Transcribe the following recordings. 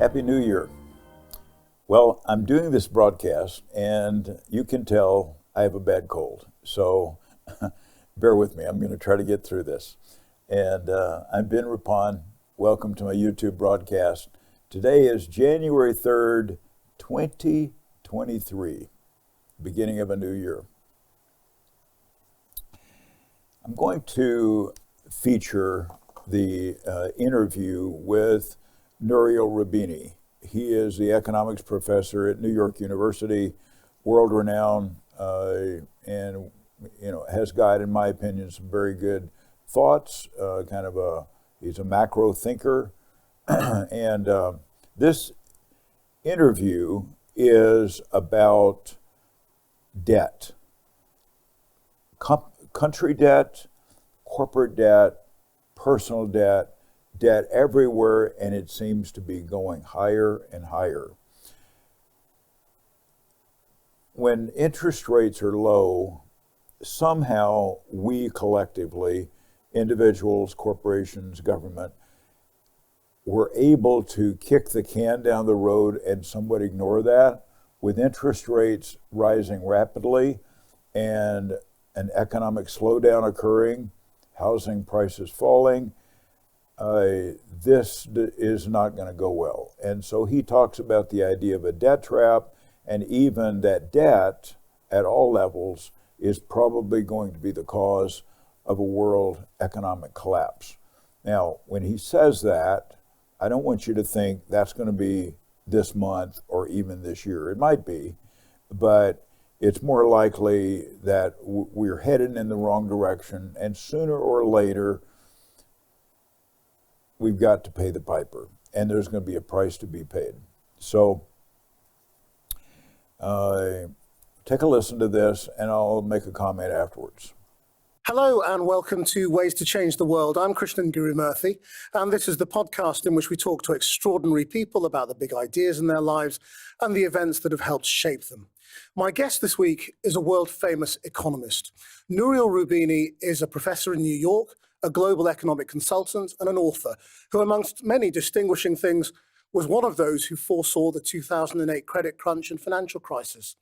Happy New Year. Well, I'm doing this broadcast, and you can tell I have a bad cold. So bear with me. I'm going to try to get through this. And I'm Ben Reppond. Welcome to my YouTube broadcast. Today is January 3rd, 2023, beginning of a new year. I'm going to feature the interview with Nouriel Roubini. He is the economics professor at New York University, world-renowned, and has guided, in my opinion, some very good thoughts. He's a macro thinker, and this interview is about debt, country debt, corporate debt, personal debt, debt everywhere, and it seems to be going higher and higher. When interest rates are low, somehow we collectively, individuals, corporations, government, we're able to kick the can down the road and somewhat ignore that. With interest rates rising rapidly and an economic slowdown occurring, housing prices falling, this is not going to go well. And so he talks about the idea of a debt trap, and even that debt at all levels is probably going to be the cause of a world economic collapse. Now, when he says that, I don't want you to think that's going to be this month or even this year. It might be, but it's more likely that we're headed in the wrong direction, and sooner or later, we've got to pay the piper, and there's going to be a price to be paid. So take a listen to this, and I'll make a comment afterwards. Hello and welcome to Ways to Change the World. I'm Krishnan Gurumurthy, and this is the podcast in which we talk to extraordinary people about the big ideas in their lives and the events that have helped shape them. My guest this week is a world-famous economist. Nouriel Roubini is a professor in New York, a global economic consultant, and an author who, amongst many distinguishing things, was one of those who foresaw the 2008 credit crunch and financial crisis.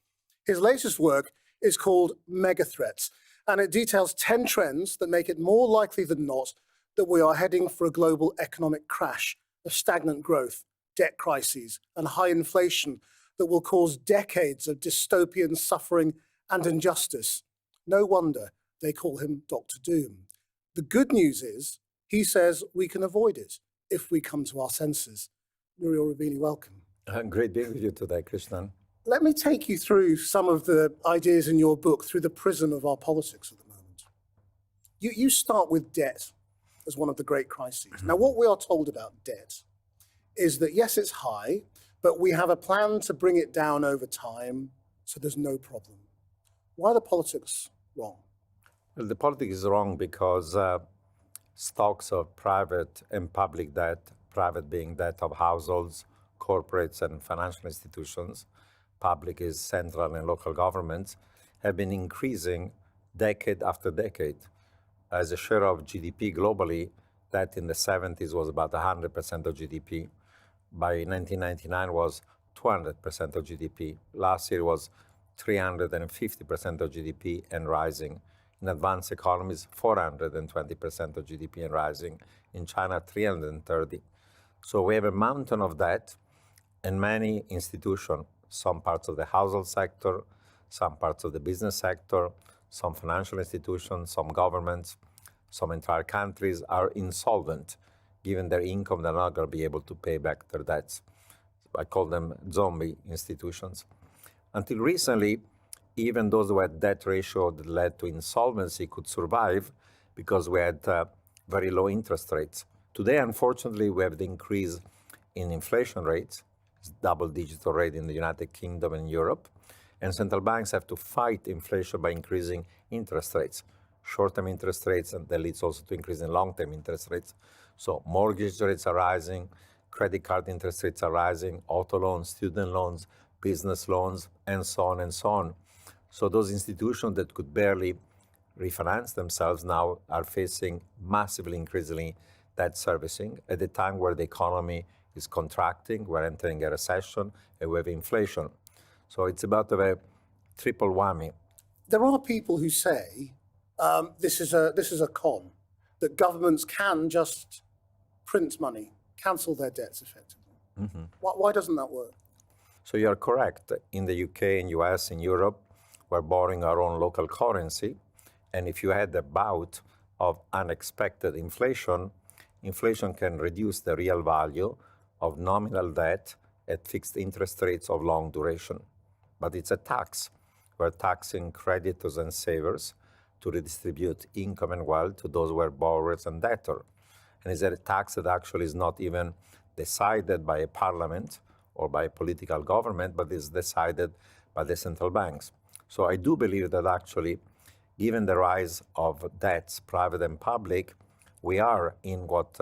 His latest work is called Megathreats, and it details 10 trends that make it more likely than not that we are heading for a global economic crash of stagnant growth, debt crises, and high inflation that will cause decades of dystopian suffering and injustice. No wonder they call him Dr. Doom. The good news is, he says we can avoid it if we come to our senses. Nouriel Roubini, welcome. Great being with you today, Krishnan. Let me take you through some of the ideas in your book through the prism of our politics at the moment. You start with debt as one of the great crises. Now, what we are told about debt is that, yes, it's high, but we have a plan to bring it down over time, so there's no problem. Why are the politics wrong? Well, the politics is wrong because stocks of private and public debt, private being debt of households, corporates, and financial institutions, public is central and local governments, have been increasing decade after decade. As a share of GDP globally, that in the 70s was about 100% of GDP. By 1999 was 200% of GDP. Last year was 350% of GDP and rising. In advanced economies, 420% of GDP and rising. In China, 330. So we have a mountain of debt, and many institutions, some parts of the household sector, some parts of the business sector, some financial institutions, some governments, some entire countries are insolvent. Given their income, they're not going to be able to pay back their debts. I call them zombie institutions. Until recently, even those who had debt ratio that led to insolvency could survive because we had very low interest rates. Today, unfortunately, we have the increase in inflation rates. It's double-digit rate in the United Kingdom and Europe. And central banks have to fight inflation by increasing interest rates, short-term interest rates, and that leads also to increase in long-term interest rates. So mortgage rates are rising, credit card interest rates are rising, auto loans, student loans, business loans, and so on and so on. So those institutions that could barely refinance themselves now are facing massively increasingly debt servicing at a time where the economy is contracting, we're entering a recession, and we have inflation. So it's about a triple whammy. There are people who say this is a con, that governments can just print money, cancel their debts effectively. Mm-hmm. Why doesn't that work? So you're correct. In the UK, in US, in Europe, we're borrowing our own local currency. And if you had a bout of unexpected inflation, inflation can reduce the real value of nominal debt at fixed interest rates of long duration. But it's a tax. We're taxing creditors and savers to redistribute income and wealth to those who are borrowers and debtors. And it's a tax that actually is not even decided by a parliament or by a political government, but is decided by the central banks. So I do believe that actually, given the rise of debts, private and public, we are in what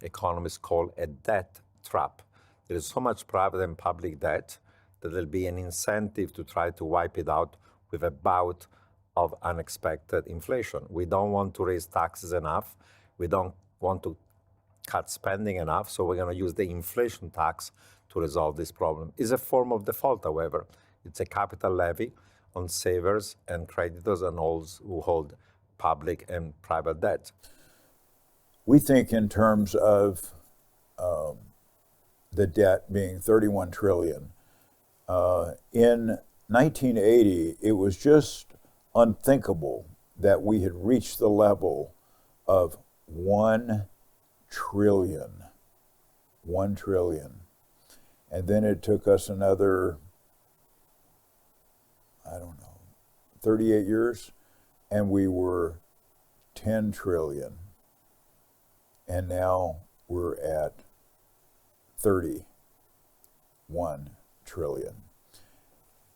economists call a debt trap. There is so much private and public debt that there'll be an incentive to try to wipe it out with a bout of unexpected inflation. We don't want to raise taxes enough. We don't want to cut spending enough, so we're going to use the inflation tax to resolve this problem. It's a form of default, however. It's a capital levy on savers and creditors and all who hold public and private debt. We think in terms of the debt being 31 trillion. In 1980, it was just unthinkable that we had reached the level of 1 trillion. 1 trillion. And then it took us another, 38 years, and we were 10 trillion. And now we're at 31 trillion.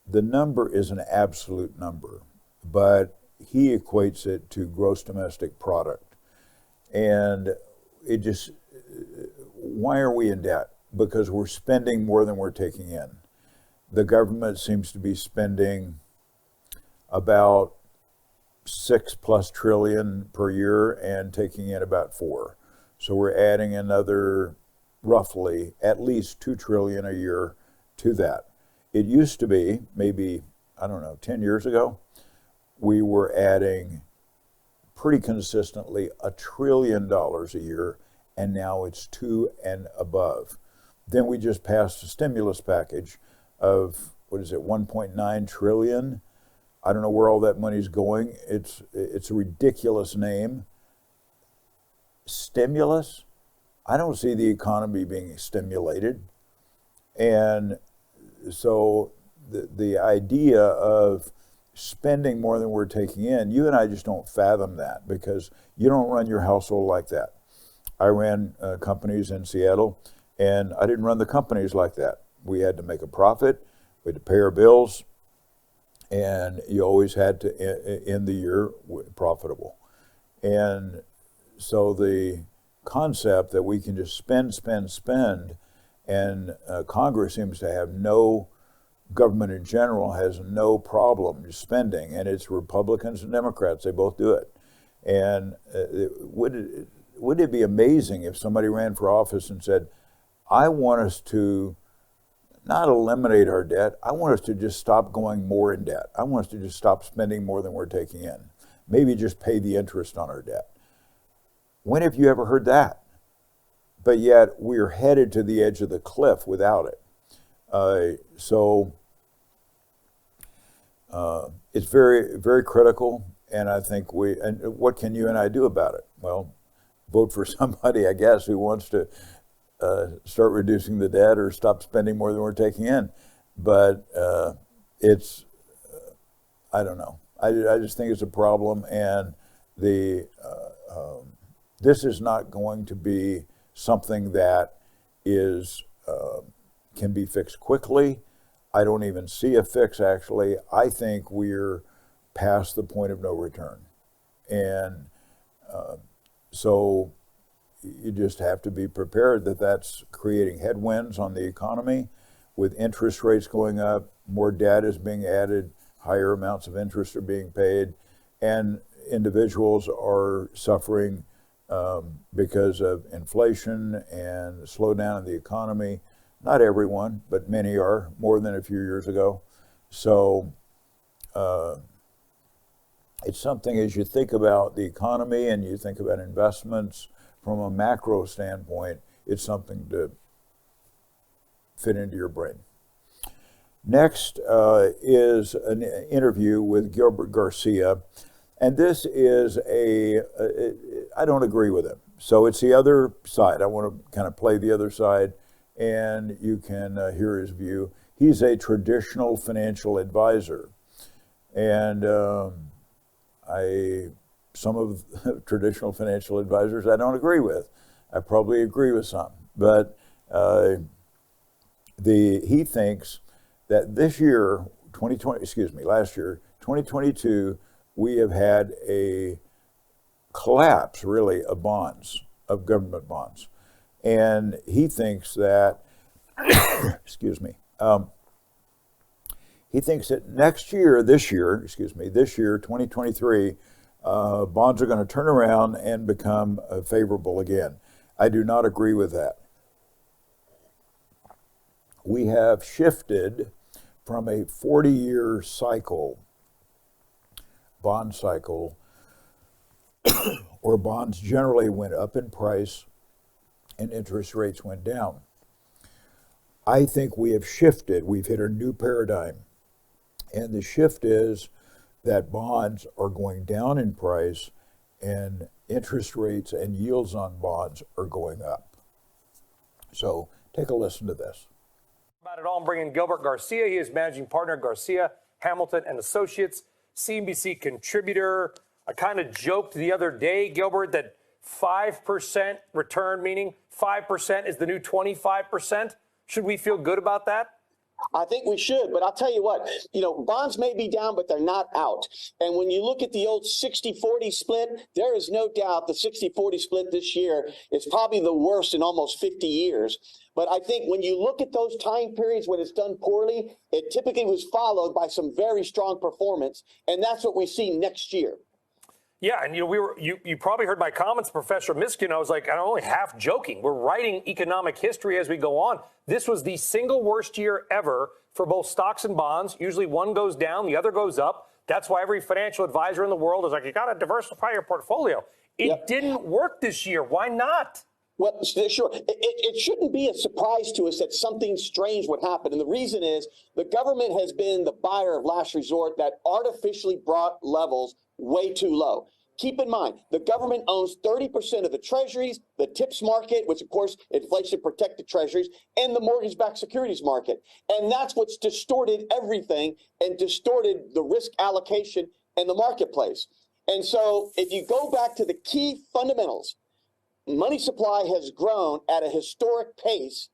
The number is an absolute number, but he equates it to gross domestic product. And it just, why are we in debt? Because we're spending more than we're taking in. The government seems to be spending about 6+ trillion per year and taking in about 4. So we're adding another roughly at least 2 trillion a year to that. It used to be maybe, 10 years ago, we were adding pretty consistently $1 trillion a year, and now it's 2 and above. Then we just passed a stimulus package of, 1.9 trillion. I don't know where all that money's going. It's a ridiculous name. Stimulus? I don't see the economy being stimulated. And so the idea of spending more than we're taking in, you and I just don't fathom that, because you don't run your household like that. I ran companies in Seattle, and I didn't run the companies like that. We had to make a profit, we had to pay our bills, and you always had to end the year profitable. And so the concept that we can just spend, and Congress seems to have no, government in general has no problem spending, and it's Republicans and Democrats, they both do it. And wouldn't it be amazing if somebody ran for office and said, I want us to not eliminate our debt, I want us to just stop going more in debt. I want us to just stop spending more than we're taking in. Maybe just pay the interest on our debt. When have you ever heard that? But yet we're headed to the edge of the cliff without it. It's very, very critical, and I think and what can you and I do about it? Well, vote for somebody, I guess, who wants to start reducing the debt or stop spending more than we're taking in. But I don't know. I just think it's a problem, and this is not going to be something that can be fixed quickly. I don't even see a fix, actually. I think we're past the point of no return. And so you just have to be prepared that that's creating headwinds on the economy. With interest rates going up, more debt is being added, higher amounts of interest are being paid, and individuals are suffering because of inflation and the slowdown in the economy. Not everyone, but many are, more than a few years ago. So it's something, as you think about the economy and you think about investments from a macro standpoint, it's something to fit into your brain. Next is an interview with Gilbert Garcia, and this is I don't agree with him. So it's the other side. I want to kind of play the other side, and you can hear his view. He's a traditional financial advisor, and some of the traditional financial advisors I don't agree with. I probably agree with some, but he thinks that this year, last year, 2022, we have had a collapse, really, of bonds, of government bonds. And he thinks that, he thinks that this year, 2023, bonds are going to turn around and become favorable again. I do not agree with that. We have shifted from a 40-year cycle, bond cycle, where bonds generally went up in price and interest rates went down. I think we have shifted. We've hit a new paradigm. And the shift is that bonds are going down in price and interest rates and yields on bonds are going up. So take a listen to this. About it all, I'm bringing Gilbert Garcia. He is managing partner at Garcia, Hamilton and Associates, CNBC contributor. I kind of joked the other day, Gilbert, that 5% return, meaning 5% is the new 25%. Should we feel good about that? I think we should, but I'll tell you what, bonds may be down, but they're not out. And when you look at the old 60-40 split, there is no doubt the 60-40 split this year is probably the worst in almost 50 years. But I think when you look at those time periods when it's done poorly, it typically was followed by some very strong performance. And that's what we see next year. Yeah, and you probably heard my comments, Professor Miskin. I was like, I'm only half joking. We're writing economic history as we go on. This was the single worst year ever for both stocks and bonds. Usually one goes down, the other goes up. That's why every financial advisor in the world is like, you got to diversify your portfolio. It didn't work this year. Why not? Well, sure. It shouldn't be a surprise to us that something strange would happen. And the reason is the government has been the buyer of last resort that artificially brought levels way too low. Keep in mind, the government owns 30% of the treasuries, the TIPS market, which, of course, inflation-protected treasuries, and the mortgage-backed securities market. And that's what's distorted everything and distorted the risk allocation in the marketplace. And so if you go back to the key fundamentals, money supply has grown at a historic pace.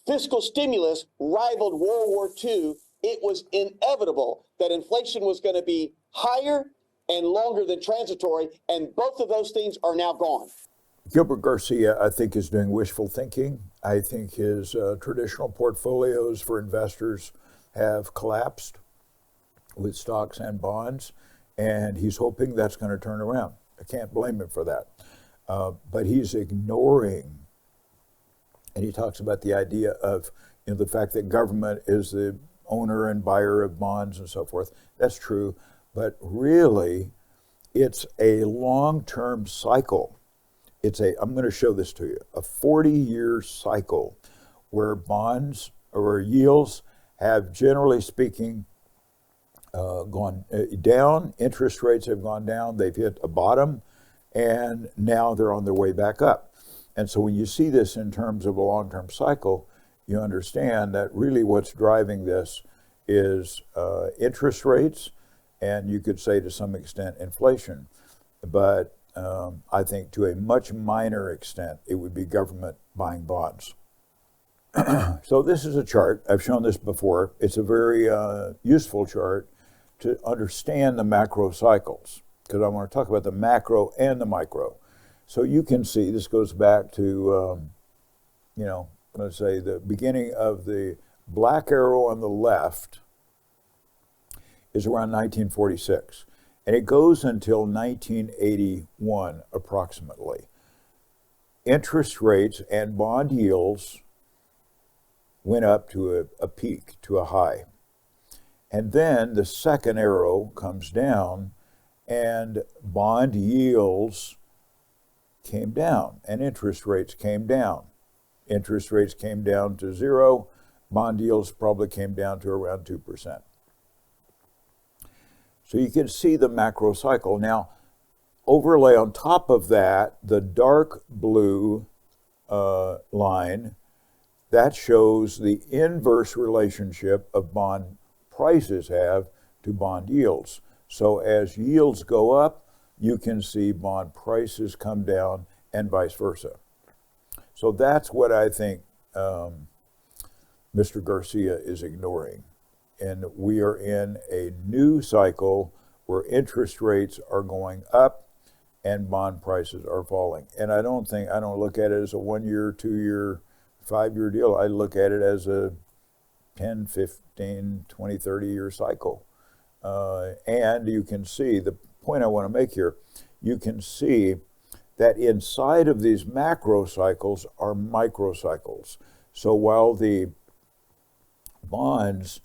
Fiscal stimulus rivaled World War II. It was inevitable that inflation was going to be higher and longer than transitory, and both of those things are now gone. Gilbert Garcia, I think, is doing wishful thinking. I think his traditional portfolios for investors have collapsed with stocks and bonds, and he's hoping that's going to turn around. I can't blame him for that. But he's ignoring, and he talks about the idea of the fact that government is the owner and buyer of bonds and so forth. That's true. But really, it's a long-term cycle. I'm going to show this to you, a 40-year cycle where bonds or yields have, generally speaking, gone down. Interest rates have gone down. They've hit a bottom, and now they're on their way back up. And so when you see this in terms of a long-term cycle, you understand that really what's driving this is interest rates, and you could say to some extent inflation. But I think to a much minor extent, it would be government buying bonds. So this is a chart. I've shown this before. It's a very useful chart to understand the macro cycles, because I want to talk about the macro and the micro. So you can see this goes back to, let's say the beginning of the black arrow on the left is around 1946. And it goes until 1981, approximately. interest rates and bond yields went up to a peak, to a high. And then the second arrow comes down and bond yields came down and interest rates came down. Interest rates came down to zero. Bond yields probably came down to around 2%. So you can see the macro cycle. Now, overlay on top of that, the dark blue line, that shows the inverse relationship of bond prices have to bond yields. So as yields go up, you can see bond prices come down and vice versa. So that's what I think Mr. Garcia is ignoring. And we are in a new cycle where interest rates are going up and bond prices are falling. And I don't look at it as a 1 year, 2 year, 5 year deal. I look at it as a 10, 15, 20, 30 year cycle. And you can see, the point I want to make here, you can see that inside of these macro cycles are micro cycles. So while the bonds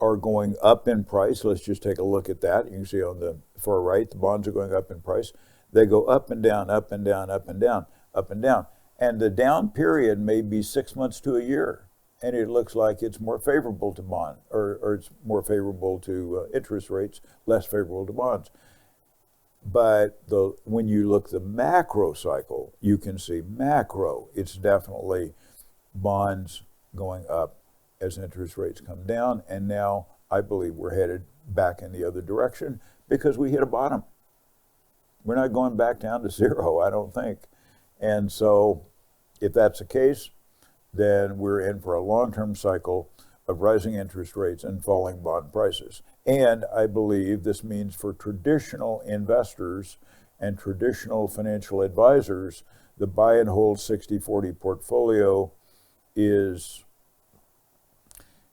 are going up in price, let's just take a look at that. You can see on the far right, the bonds are going up in price. They go up and down, up and down, up and down, up and down. And the down period may be 6 months to a year. And it looks like it's more favorable to bond, or it's more favorable to interest rates, less favorable to bonds. But when you look the macro cycle, you can see macro, it's definitely bonds going up as interest rates come down. And now I believe we're headed back in the other direction because we hit a bottom. We're not going back down to zero, I don't think. And so if that's the case, then we're in for a long-term cycle of rising interest rates and falling bond prices. And I believe this means for traditional investors and traditional financial advisors, the buy and hold 60-40 portfolio is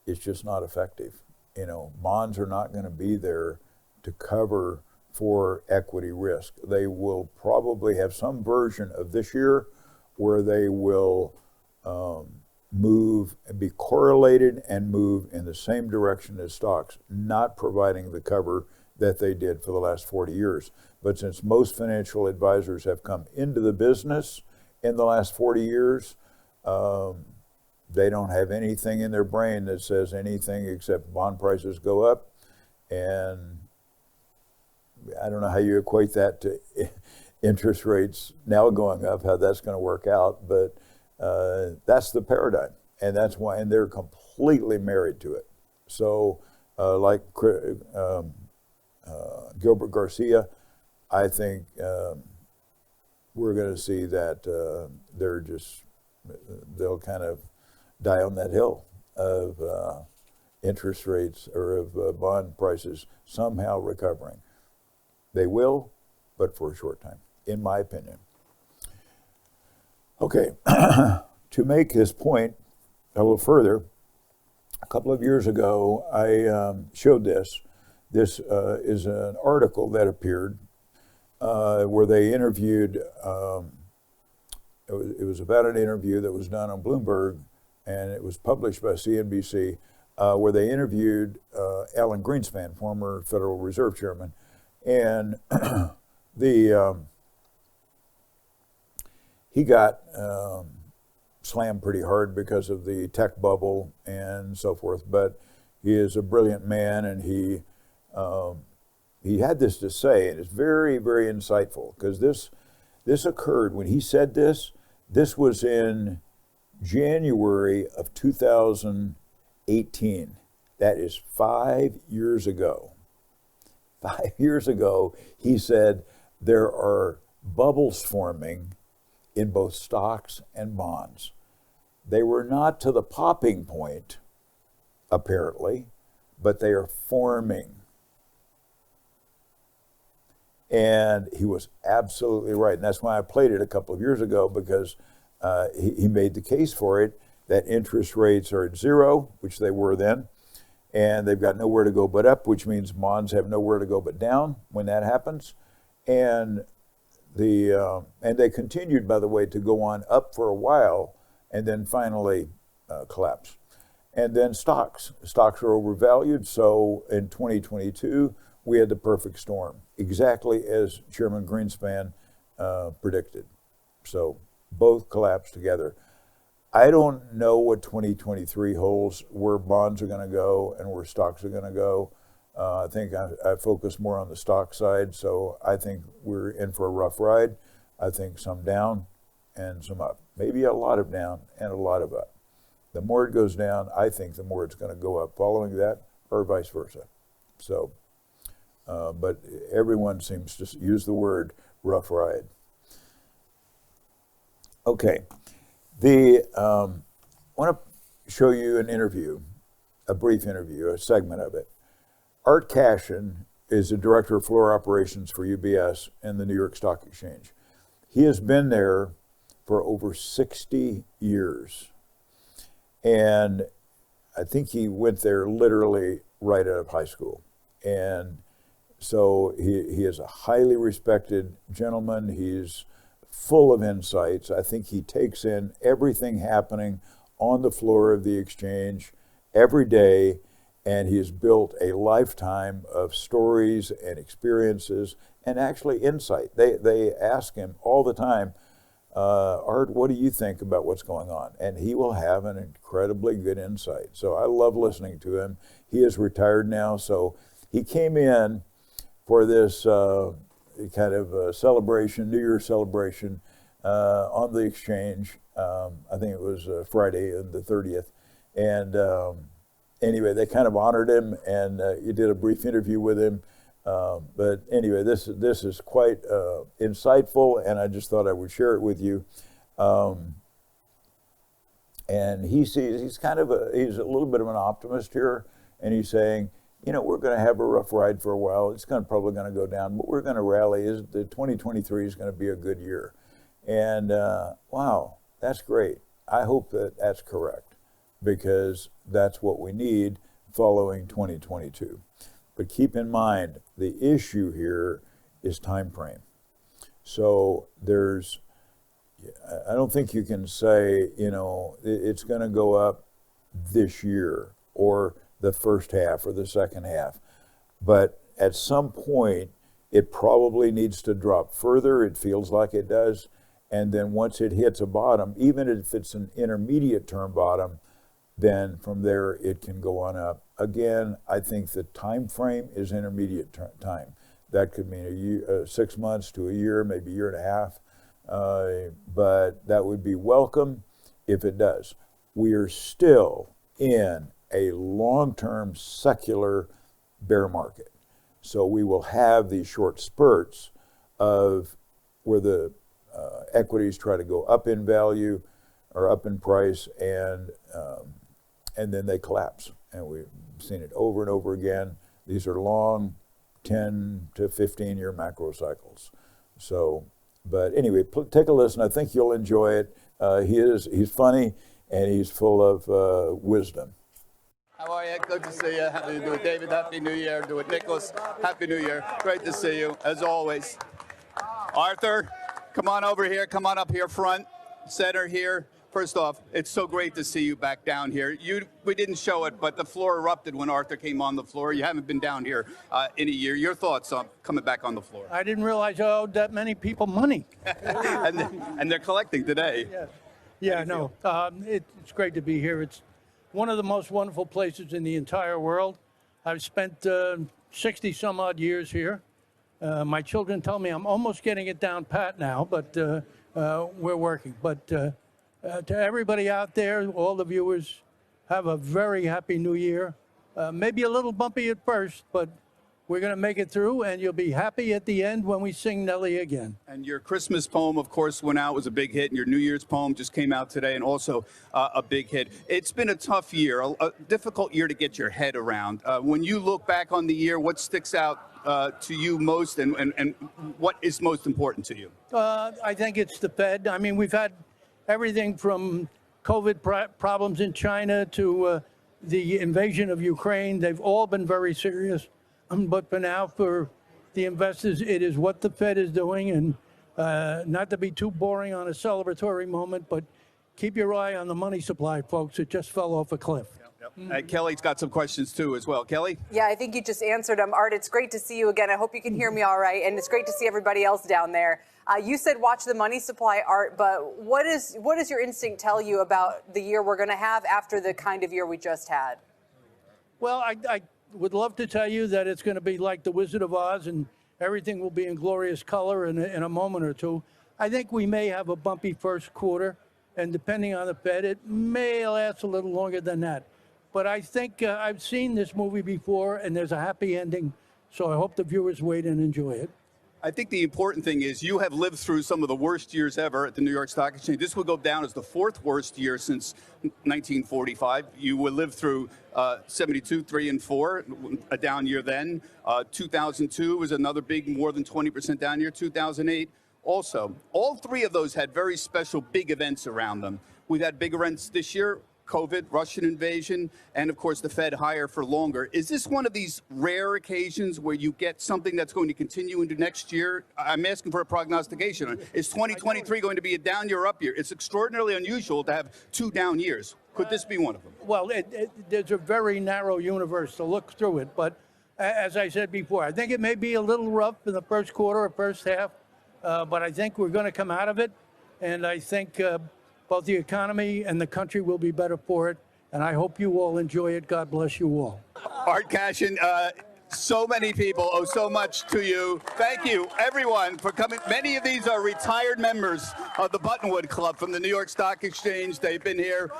just not effective. You know, bonds are not going to be there to cover for equity risk. They will probably have some version of this year where they will move and be correlated and move in the same direction as stocks, not providing the cover that they did for the last 40 years. But since most financial advisors have come into the business in the last 40 years, they don't have anything in their brain that says anything except bond prices go up. And I don't know how you equate that to interest rates now going up, how that's going to work out, but that's the paradigm, and that's why, and they're completely married to it. So, like Gilbert Garcia, I think we're going to see that they'll kind of die on that hill of interest rates or of bond prices somehow recovering. They will, but for a short time, in my opinion. Okay, to make this point a little further, a couple of years ago, I showed this. This is an article that appeared where they interviewed, it was about an interview that was done on Bloomberg, and it was published by CNBC, where they interviewed Alan Greenspan, former Federal Reserve Chairman, and he got slammed pretty hard because of the tech bubble and so forth. But he is a brilliant man, and he had this to say, and it's very, very insightful, because this occurred when he said this. This was in January of 2018. That is 5 years ago. 5 years ago, he said there are bubbles forming in both stocks and bonds. They were not to the popping point, apparently, but they are forming. And he was absolutely right. And that's why I played it a couple of years ago, because he made the case for it, that interest rates are at zero, which they were then, and they've got nowhere to go but up, which means bonds have nowhere to go but down when that happens. And And they continued, by the way, to go on up for a while and then finally collapse. And then stocks are overvalued. So in 2022, we had the perfect storm, exactly as Chairman Greenspan predicted. So both collapsed together. I don't know what 2023 holds, where bonds are going to go and where stocks are going to go. I think I focus more on the stock side, so I think we're in for a rough ride. I think some down and some up. Maybe a lot of down and a lot of up. The more it goes down, I think the more it's going to go up following that, or vice versa. So, but everyone seems to use the word rough ride. Okay, I want to show you an interview, a brief interview, a segment of it. Art Cashin is the director of floor operations for UBS and the New York Stock Exchange. He has been there for over 60 years. And I think he went there literally right out of high school. And so he is a highly respected gentleman. He's full of insights. I think he takes in everything happening on the floor of the exchange every day. And he has built a lifetime of stories and experiences and actually insight. They ask him all the time, Art, what do you think about what's going on? And he will have an incredibly good insight. So I love listening to him. He is retired now, so he came in for this kind of celebration, New Year's celebration on the exchange. I think it was Friday the 30th. And anyway, they kind of honored him, and you did a brief interview with him. But anyway, this is quite insightful, and I just thought I would share it with you. And he's a little bit of an optimist here, and he's saying, we're going to have a rough ride for a while. It's probably going to go down, but we're going to rally. The 2023 is going to be a good year. And wow, that's great. I hope that's correct, because that's what we need following 2022. But keep in mind, the issue here is time frame. So I don't think you can say, it's going to go up this year or the first half or the second half. But at some point, it probably needs to drop further. It feels like it does. And then once it hits a bottom, even if it's an intermediate term bottom, then from there it can go on up. Again, I think the time frame is intermediate time. That could mean a year, 6 months to a year, maybe a year and a half. But that would be welcome if it does. We are still in a long-term secular bear market. So we will have these short spurts of where the equities try to go up in value or up in price, and then they collapse. And we've seen it over and over again. These are long 10 to 15 year macro cycles. So, but anyway, take a listen. I think you'll enjoy it. He's funny, and he's full of wisdom. How are you? Good to see you. Happy to do it, David. Happy New Year. Do it, Nicholas. Happy New Year. Great to see you, as always. Arthur, come on over here. Come on up here front, center here. First off, it's so great to see you back down here. We didn't show it, but the floor erupted when Arthur came on the floor. You haven't been down here in a year. Your thoughts on coming back on the floor? I didn't realize I owed that many people money. and they're collecting today. Yes. Yeah, no, it's great to be here. It's one of the most wonderful places in the entire world. I've spent 60 some odd years here. My children tell me I'm almost getting it down pat now, but we're working. But to everybody out there, all the viewers, have a very happy New Year. Maybe a little bumpy at first, but we're going to make it through, and you'll be happy at the end when we sing Nelly again. And your Christmas poem, of course, went out, was a big hit, and your New Year's poem just came out today, and also a big hit. It's been a tough year, a difficult year to get your head around. When you look back on the year, what sticks out to you most, and what is most important to you? I think it's the Fed. I mean, we've had everything from COVID problems in China to the invasion of Ukraine. They've all been very serious. But for now, for the investors, it is what the Fed is doing. And Not to be too boring on a celebratory moment, but keep your eye on the money supply, folks. It just fell off a cliff. Kelly's got some questions too as well. Kelly? Yeah, I think you just answered them. Art, it's great to see you again. I hope you can hear me all right. And it's great to see everybody else down there. You said watch the money supply, Art, but what does your instinct tell you about the year we're going to have after the kind of year we just had? Well, I would love to tell you that it's going to be like the Wizard of Oz and everything will be in glorious color in a moment or two. I think we may have a bumpy first quarter, and depending on the Fed, it may last a little longer than that. But I think I've seen this movie before, and there's a happy ending, so I hope the viewers wait and enjoy it. I think the important thing is you have lived through some of the worst years ever at the New York Stock Exchange. This will go down as the fourth worst year since 1945. You will live through 72, 3, and 4, a down year then. 2002 was another big, more than 20% down year. 2008 also. All three of those had very special big events around them. We've had big events this year. COVID, Russian invasion, and of course the Fed higher for longer. Is this one of these rare occasions where you get something that's going to continue into next year? I'm asking for a prognostication. Is 2023 going to be a down year or up year? It's extraordinarily unusual to have two down years. Could this be one of them? Well, there's a very narrow universe to look through it, but as I said before, I think it may be a little rough in the first quarter or first half, but I think we're going to come out of it, and I think both the economy and the country will be better for it, and I hope you all enjoy it. God bless you all. Art Cashin, so many people owe so much to you. Thank you, everyone, for coming. Many of these are retired members of the Buttonwood Club from the New York Stock Exchange. They've been here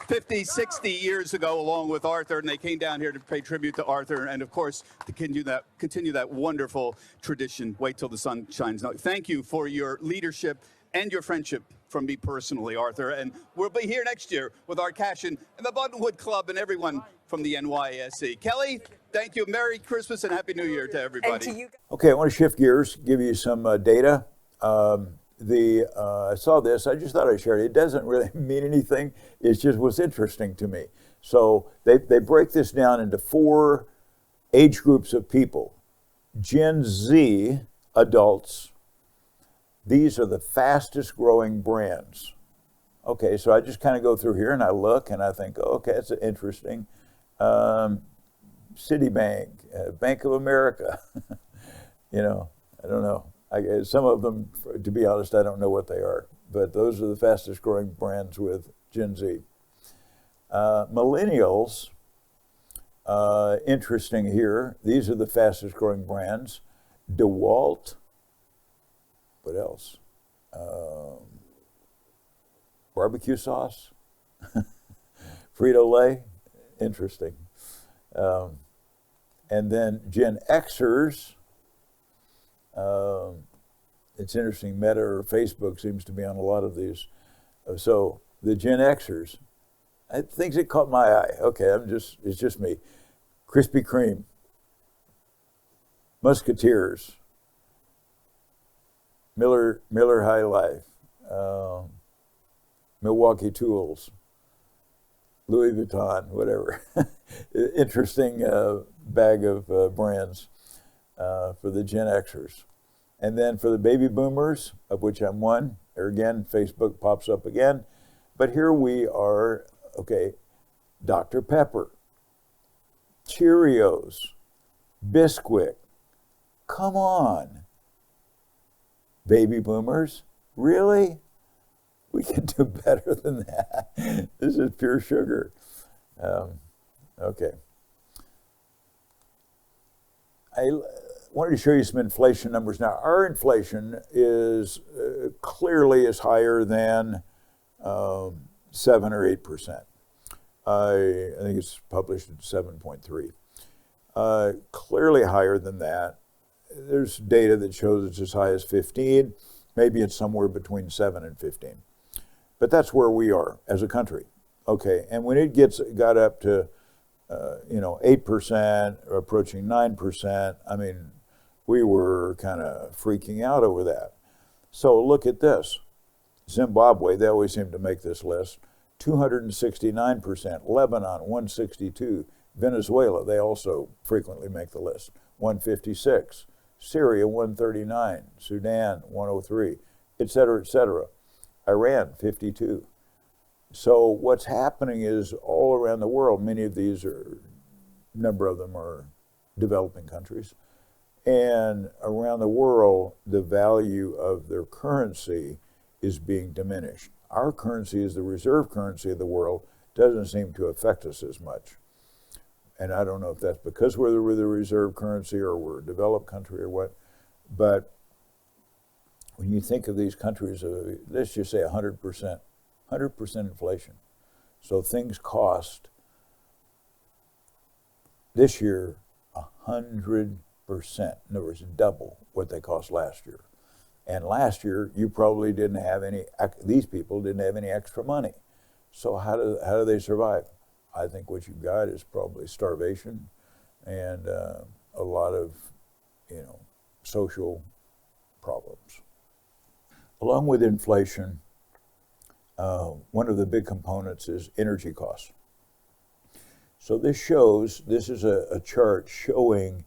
50, 60 years ago, along with Arthur, and they came down here to pay tribute to Arthur, and of course, to continue that wonderful tradition. Wait till the sun shines. Now, thank you for your leadership and your friendship from me personally, Arthur. And we'll be here next year with Art Cashin and the Buttonwood Club and everyone from the NYSE. Kelly, thank you. Merry Christmas and Happy New Year to everybody. And to you. Okay, I want to shift gears, give you some data. I saw this, I just thought I'd share it. It doesn't really mean anything. It's just what's interesting to me. So they break this down into 4 age groups of people. Gen Z adults. These are the fastest growing brands. Okay, so I just kind of go through here and I look and I think, oh, okay, that's interesting. Citibank, Bank of America, I don't know. Some of them, to be honest, I don't know what they are, but those are the fastest growing brands with Gen Z. Millennials, interesting here. These are the fastest growing brands. DeWalt. What else? Barbecue sauce, Frito-Lay, interesting. And then Gen Xers, it's interesting, Meta or Facebook seems to be on a lot of these. So the Gen Xers, things that caught my eye. Okay, it's just me. Krispy Kreme, Musketeers, Miller High Life, Milwaukee Tools, Louis Vuitton, whatever. Interesting bag of brands for the Gen Xers. And then for the baby boomers, of which I'm one, there again, Facebook pops up again. But here we are, okay, Dr. Pepper, Cheerios, Bisquick. Come on. Baby boomers, really? We can do better than that. This is pure sugar. Okay. I wanted to show you some inflation numbers. Now, our inflation is clearly is higher than 7 or 8%. I think it's published at 7.3. Clearly higher than that. There's data that shows it's as high as 15. Maybe it's somewhere between 7 and 15. But that's where we are as a country. Okay, and when it got up to 8%, or approaching 9%, I mean, we were kind of freaking out over that. So look at this. Zimbabwe, they always seem to make this list, 269%. Lebanon, 162. Venezuela, they also frequently make the list, 156. Syria 139, Sudan 103, et cetera, Iran 52. So what's happening is all around the world, many of these are, a number of them are developing countries, and around the world, the value of their currency is being diminished. Our currency is the reserve currency of the world, doesn't seem to affect us as much. And I don't know if that's because we're the reserve currency or we're a developed country or what, but when you think of these countries, let's just say 100% inflation. So things cost this year 100%. In other words, double what they cost last year. And last year, you probably didn't have any, these people didn't have any extra money. So how do they survive? I think what you've got is probably starvation and a lot of, social problems. Along with inflation, one of the big components is energy costs. So this is a chart showing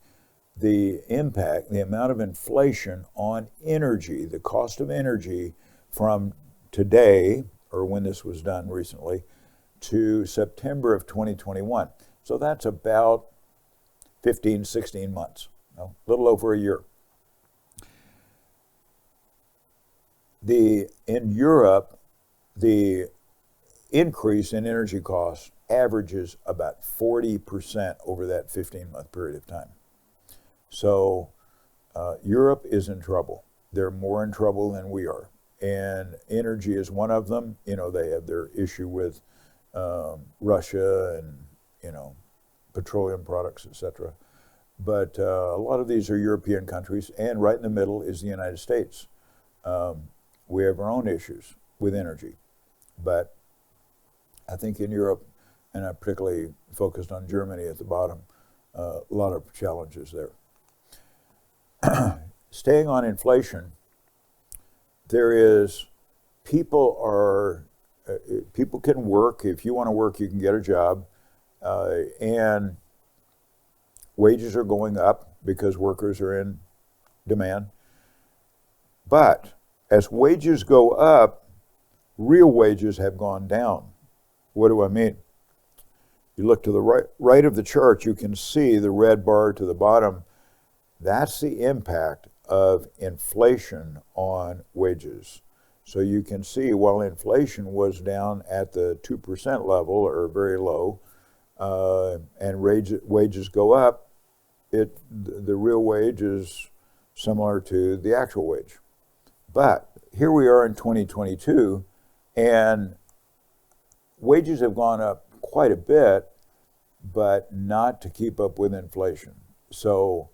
the impact, the amount of inflation on energy, the cost of energy from today, or when this was done recently, to September of 2021. So that's about 15, 16 months, a little over a year. In Europe, the increase in energy costs averages about 40% over that 15-month period of time. So Europe is in trouble. They're more in trouble than we are. And energy is one of them. They have their issue with Russia and, petroleum products, et cetera. But a lot of these are European countries, and right in the middle is the United States. We have our own issues with energy. But I think in Europe, and I particularly focused on Germany at the bottom, a lot of challenges there. Staying on inflation, people can work. If you want to work, you can get a job. And wages are going up because workers are in demand. But as wages go up, real wages have gone down. What do I mean? You look to the right of the chart, you can see the red bar to the bottom. That's the impact of inflation on wages. So you can see while inflation was down at the 2% level or very low, and wages go up, the real wage is similar to the actual wage. But here we are in 2022, and wages have gone up quite a bit, but not to keep up with inflation. So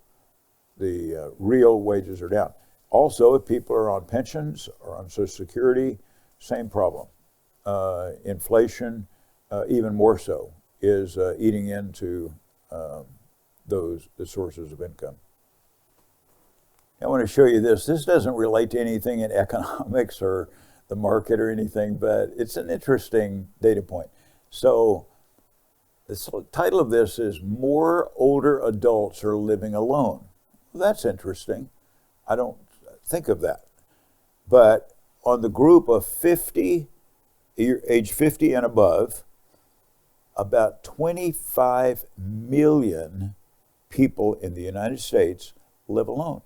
the real wages are down. Also, if people are on pensions or on Social Security, same problem. Inflation, even more so, is eating into the sources of income. I want to show you this. This doesn't relate to anything in economics or the market or anything, but it's an interesting data point. So the title of this is More Older Adults Are Living Alone. Well, that's interesting. I don't think of that. But on the group of age 50 and above, about 25 million people in the United States live alone.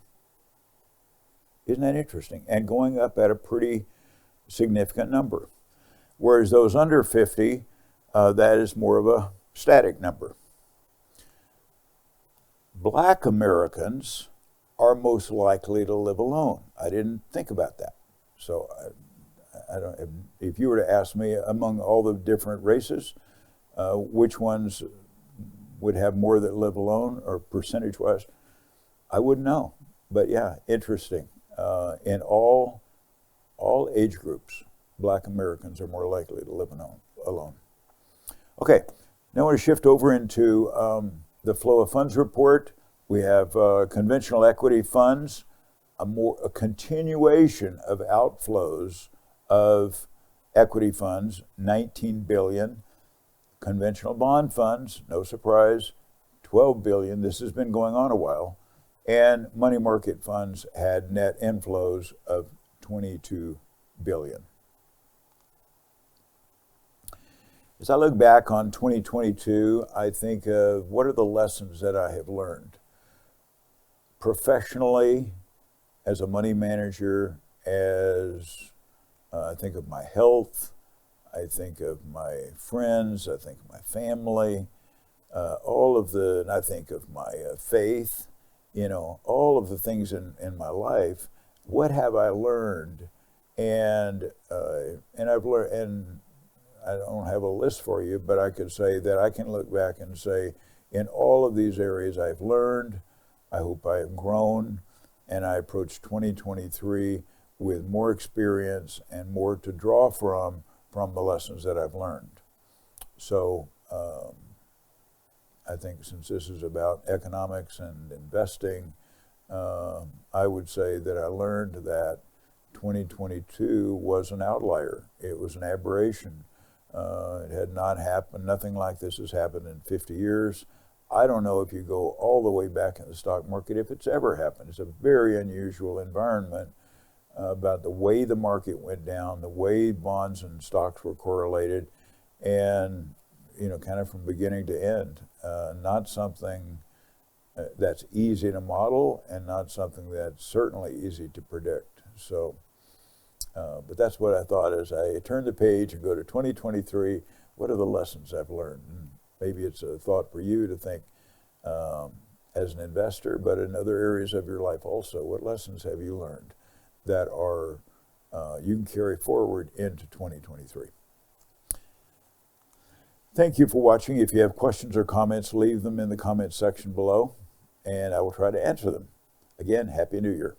Isn't that interesting? And going up at a pretty significant number. Whereas those under 50, that is more of a static number. Black Americans are most likely to live alone. I didn't think about that. So I don't. If you were to ask me among all the different races, which ones would have more that live alone or percentage-wise, I wouldn't know. But yeah, interesting. In all age groups, Black Americans are more likely to live alone. Okay, now I want to shift over into the flow of funds report. We have conventional equity funds, a continuation of outflows of equity funds, 19 billion. Conventional bond funds, no surprise, 12 billion. This has been going on a while. and money market funds had net inflows of $22 billion. As I look back on 2022, I think of what are the lessons that I have learned professionally, as a money manager, as I think of my health, I think of my friends, I think of my family, and I think of my faith, all of the things in my life. What have I learned? And I've learned, and I don't have a list for you, but I could say that I can look back and say, in all of these areas I've learned, I hope I have grown, and I approach 2023 with more experience and more to draw from the lessons that I've learned. So I think since this is about economics and investing, I would say that I learned that 2022 was an outlier. It was an aberration. It had not happened. Nothing like this has happened in 50 years. I don't know if you go all the way back in the stock market if it's ever happened. It's a very unusual environment about the way the market went down, the way bonds and stocks were correlated, and kind of from beginning to end. Not something that's easy to model, and not something that's certainly easy to predict. So. But that's what I thought as I turn the page and go to 2023, what are the lessons I've learned? And maybe it's a thought for you to think as an investor, but in other areas of your life also, what lessons have you learned that are you can carry forward into 2023? Thank you for watching. If you have questions or comments, leave them in the comments section below, and I will try to answer them. Again, Happy New Year.